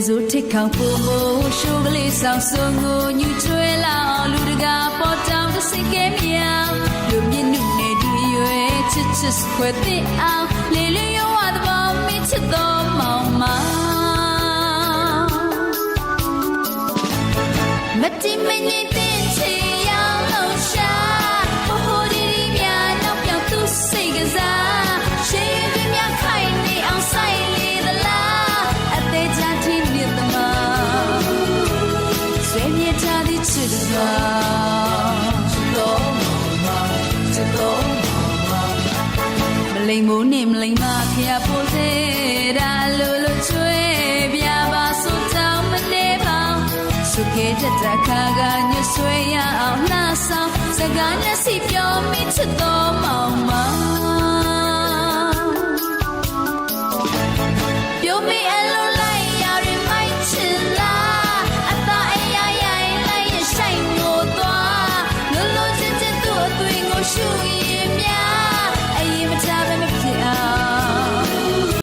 စုထိတ်ခေါင်ဖို့ရှိုးကလေးဆောင်ဆိုငိုညူချွဲလာလူတကာပေါ်တောင်တစိကဲမြောင်လူမြင့်နုနေဒီရွယ်ချစ်ချစ်ခွဲတဲ့အောင်လေလေရောဝသဘောမချစ်တော်မောင်မမတိမင်းတဲ့ချီရောက်လို့ရှာဟိုဟိုဒီဒီမြာနောက်ပြောင်သူစိတ်ကစားရှေးပြမြခိုင်နေအောင်ဆိုင်လေသလားအသေးချာထင်းနေသမားဆွေမြေချသည်ချစ်တော်ချစ်တော်ချစ်တော်မလိမ်မိုးနဲ့မလိမ်မဖျားဖို့သေးတာလို့လို့ချွေးပြပါဆိုတောင်းမနေပါสุขเด็ดราคากันอยู่สวยยาวหน้าสาวสกาเนี่ยสิเปียวมิชโตมองมาเปียวมีอโลไลยาริไม่ชิลาอัตตาเอยายไลยใช่งัวตัวลุลุจิจิตัวตุยงูชู